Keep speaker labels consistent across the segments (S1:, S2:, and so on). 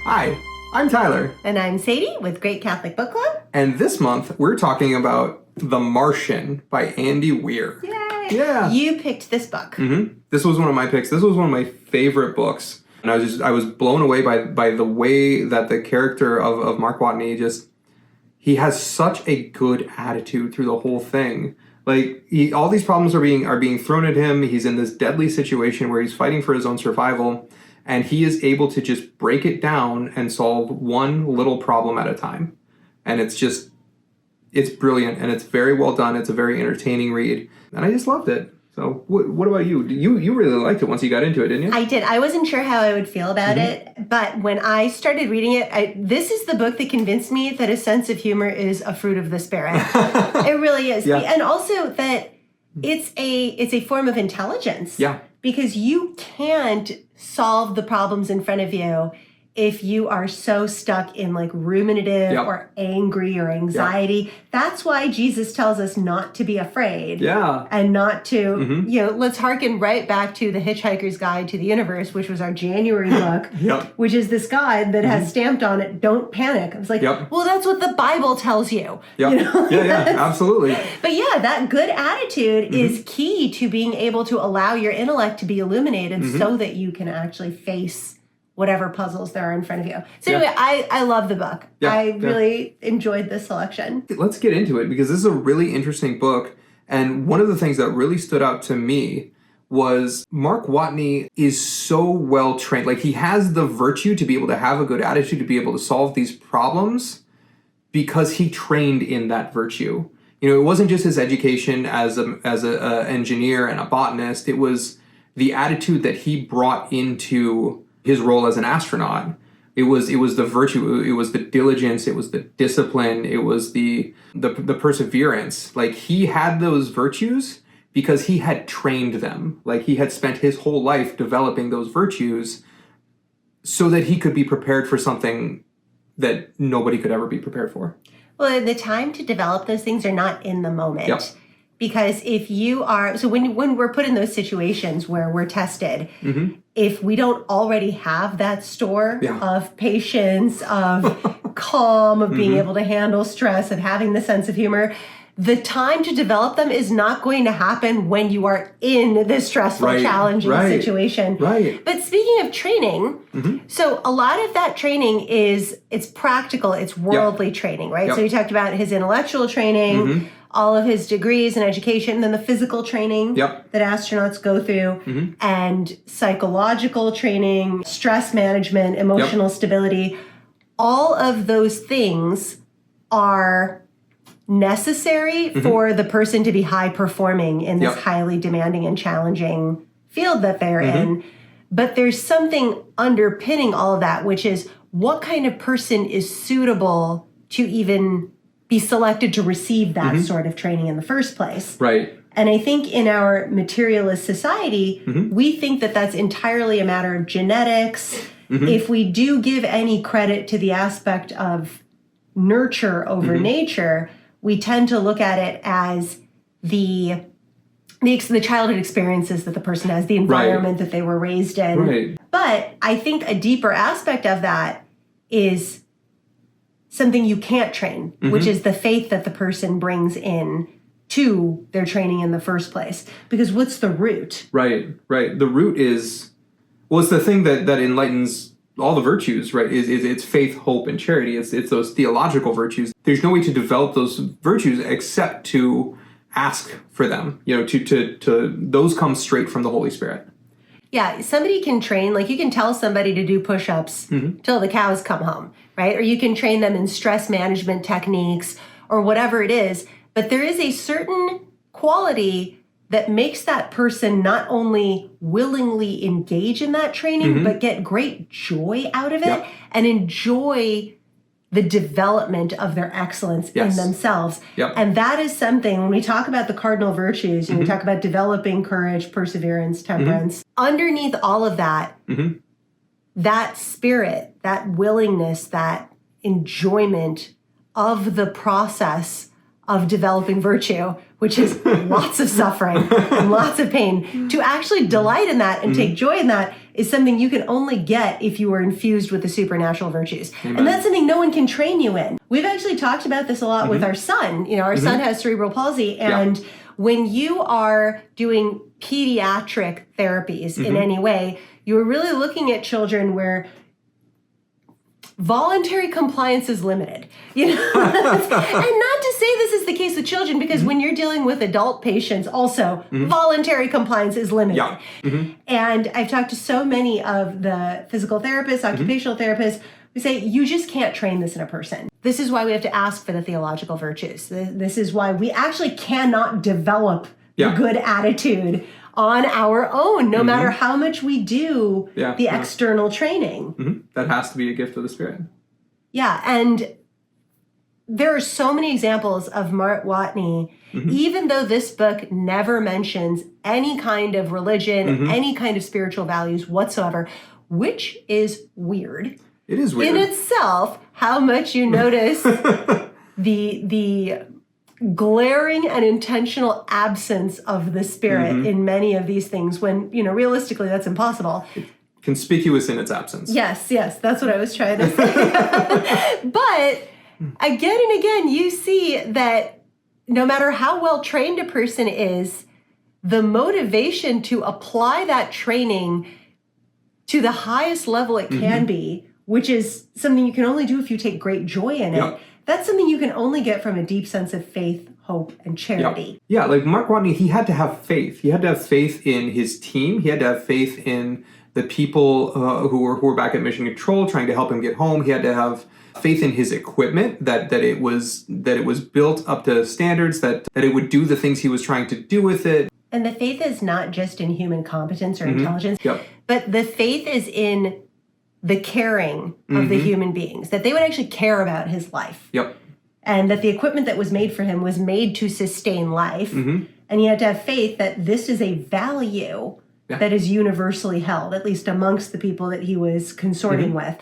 S1: Hi, I'm Tyler.
S2: And I'm Sadie with Great Catholic Book Club.
S1: And this month, we're talking about The Martian by Andy Weir.
S2: Yay!
S1: Yeah.
S2: You picked this book.
S1: Mm-hmm. This was one of my picks. This was one of my favorite books. And I was blown away by the way that the character of Mark Watney he has such a good attitude through the whole thing. Like, all these problems are being thrown at him. He's in this deadly situation where he's fighting for his own survival. And he is able to just break it down and solve one little problem at a time. And it's brilliant, and it's very well done. It's a very entertaining read. And I just loved it. So what about you? You really liked it once you got into it, didn't you?
S2: I did. I wasn't sure how I would feel about it. But when I started reading it, this is the book that convinced me that a sense of humor is a fruit of the Spirit. It really is. Yeah. And also that it's a form of intelligence.
S1: Yeah.
S2: Because you can't solve the problems in front of you if you are so stuck in like ruminative or angry or anxiety. Yep. That's why Jesus tells us not to be afraid.
S1: Yeah.
S2: And not to, let's hearken right back to The Hitchhiker's Guide to the Universe, which was our January book, which is this guide that has stamped on it, don't panic. I was like, well, that's what the Bible tells you.
S1: Yep.
S2: You know?
S1: Yeah, absolutely.
S2: But yeah, that good attitude is key to being able to allow your intellect to be illuminated so that you can actually face whatever puzzles there are in front of you. So anyway, I love the book. Yeah, I really enjoyed this selection.
S1: Let's get into it, because this is a really interesting book. And one of the things that really stood out to me was Mark Watney is so well trained. Like, he has the virtue to be able to have a good attitude, to be able to solve these problems, because he trained in that virtue. You know, it wasn't just his education as a engineer and a botanist. It was the attitude that he brought into his role as an astronaut. It was the virtue, it was the diligence, it was the discipline, it was the perseverance. Like, he had those virtues because he had trained them. Like, he had spent his whole life developing those virtues so that he could be prepared for something that nobody could ever be prepared for.
S2: Well, the time to develop those things are not in the moment. Yep. Because if you are, so when we're put in those situations where we're tested, if we don't already have that store of patience, of calm, of being able to handle stress, of having the sense of humor, the time to develop them is not going to happen when you are in this stressful, challenging situation. Right. But speaking of training, so a lot of that training it's practical, it's worldly training, right? So we talked about his intellectual training, all of his degrees and education, and then the physical training that astronauts go through, and psychological training, stress management, emotional stability. All of those things are necessary for the person to be high performing in this highly demanding and challenging field that they're in. But there's something underpinning all of that, which is what kind of person is suitable to even be selected to receive that sort of training in the first place. Right. And I think in our materialist society, we think that that's entirely a matter of genetics. If we do give any credit to the aspect of nurture over nature, we tend to look at it as the childhood experiences that the person has, the environment that they were raised in. Right. But I think a deeper aspect of that is something you can't train, which is the faith that the person brings in to their training in the first place. Because what's the root? Right. The root is, well, it's the thing that enlightens all the virtues, right? It's faith, hope, and charity. It's those theological virtues. There's no way to develop those virtues except to ask for them. You know, to those come straight from the Holy Spirit. Yeah, somebody can train, like you can tell somebody to do push-ups till the cows come home, right? Or you can train them in stress management techniques or whatever it is. But there is a certain quality that makes that person not only willingly engage in that training, but get great joy out of it and enjoy the development of their excellence in themselves. And that is something, when we talk about the cardinal virtues, we talk about developing courage, perseverance, temperance, underneath all of that, that spirit, that willingness, that enjoyment of the process of developing virtue, which is lots of suffering and lots of pain, to actually delight in that and take joy in that is something you can only get if you are infused with the supernatural virtues.
S1: Amen.
S2: And that's something no one can train you in. We've actually talked about this a lot with our son. You know, our son has cerebral palsy, and when you are doing pediatric therapies in any way, you're really looking at children where voluntary compliance is limited, you know. And not to say this is the case with children, because when you're dealing with adult patients also, voluntary compliance is limited. And I've talked to so many of the physical therapists, occupational therapists, who say you just can't train this in a person. This is why we have to ask for the theological virtues. This is why we actually cannot develop the good attitude on our own, no matter how much we do the external training.
S1: That has to be a gift of the Spirit.
S2: Yeah, and there are so many examples of Mark Watney, even though this book never mentions any kind of religion, any kind of spiritual values whatsoever, which is weird.
S1: It is weird.
S2: In itself, how much you notice the glaring and intentional absence of the Spirit in many of these things, when, you know, realistically that's impossible.
S1: Conspicuous in its absence.
S2: Yes, that's what I was trying to say. But again and again, you see that no matter how well trained a person is, the motivation to apply that training to the highest level it can be, which is something you can only do if you take great joy in it, that's something you can only get from a deep sense of faith, hope, and charity.
S1: Yeah, like Mark Watney, he had to have faith. He had to have faith in his team. He had to have faith in the people who were back at Mission Control trying to help him get home. He had to have faith in his equipment, that it was built up to standards, that it would do the things he was trying to do with it.
S2: And the faith is not just in human competence or intelligence, but the faith is in the caring of the human beings, that they would actually care about his life. And that the equipment that was made for him was made to sustain life. And he had to have faith that this is a value that is universally held, at least amongst the people that he was consorting with.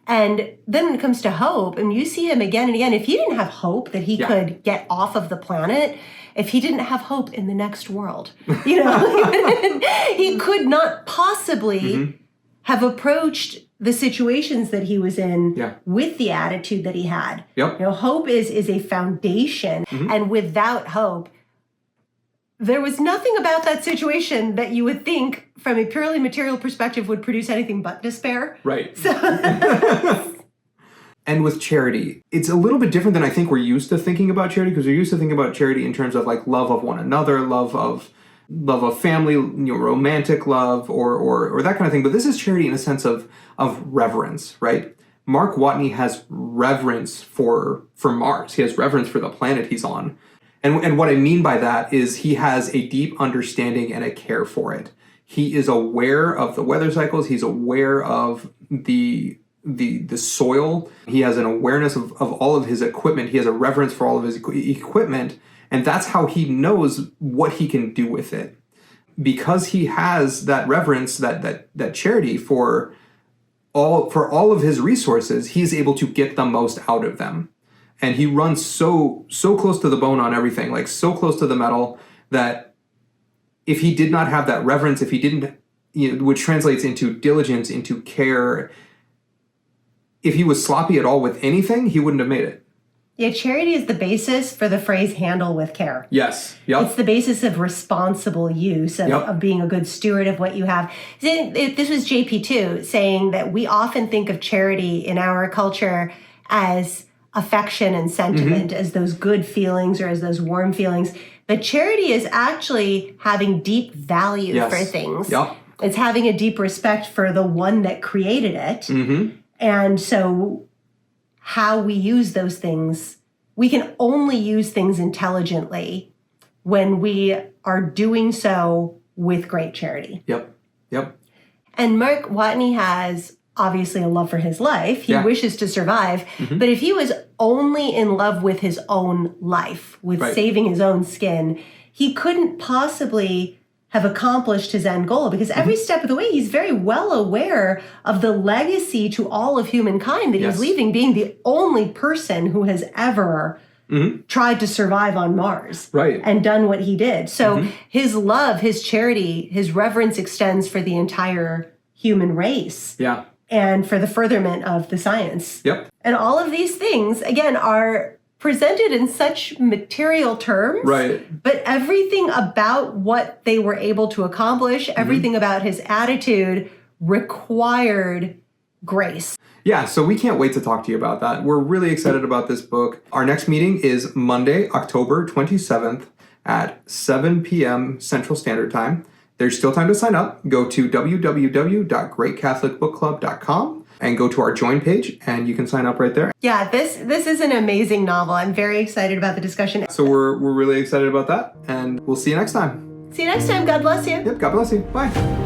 S2: And then when it comes to hope, and you see him again and again, if he didn't have hope that he could get off of the planet, if he didn't have hope in the next world, you know, he could not possibly have approached the situations that he was in with the attitude that he had. You know, hope is a foundation, and without hope, there was nothing about that situation that you would think, from a purely material perspective, would produce anything but despair.
S1: Right. And with charity, it's a little bit different than I think we're used to thinking about charity, because we're used to thinking about charity in terms of like love of one another, love of family, you know, romantic love, or that kind of thing. But this is charity in a sense of reverence, right? Mark Watney has reverence for Mars. He has reverence for the planet he's on. And what I mean by that is he has a deep understanding and a care for it. He is aware of the weather cycles. He's aware of the soil. He has an awareness of all of his equipment. He has a reverence for all of his equipment. And that's how he knows what he can do with it. Because he has that reverence, that charity for all of his resources, he's able to get the most out of them. And he runs so close to the bone on everything, like so close to the metal, that if he did not have that reverence, if he didn't, you know, which translates into diligence, into care, if he was sloppy at all with anything, he wouldn't have made it.
S2: Yeah, charity is the basis for the phrase handle with care.
S1: Yes.
S2: It's the basis of responsible use, of being a good steward of what you have. This was JP2 saying that we often think of charity in our culture as affection and sentiment, as those good feelings or as those warm feelings. But charity is actually having deep value for things. It's having a deep respect for the one that created it. And so how we use those things, we can only use things intelligently when we are doing so with great charity. And Mark Watney has obviously a love for his life. He wishes to survive. But if he was only in love with his own life, with saving his own skin, he couldn't possibly have accomplished his end goal, because every step of the way, he's very well aware of the legacy to all of humankind that he's leaving, being the only person who has ever tried to survive on Mars and done what he did. So his love, his charity, his reverence extends for the entire human race.
S1: Yeah.
S2: And for the furtherment of the science.
S1: Yep.
S2: And all of these things, again, are presented in such material terms.
S1: Right.
S2: But everything about what they were able to accomplish, everything about his attitude required grace.
S1: Yeah, so we can't wait to talk to you about that. We're really excited about this book. Our next meeting is Monday, October 27th at 7 p.m. Central Standard Time. There's still time to sign up. Go to www.greatcatholicbookclub.com and go to our join page, and you can sign up right there.
S2: Yeah, this is an amazing novel. I'm very excited about the discussion.
S1: So we're really excited about that, and we'll see you next time.
S2: See you next time. God bless you.
S1: Yep, God bless you. Bye.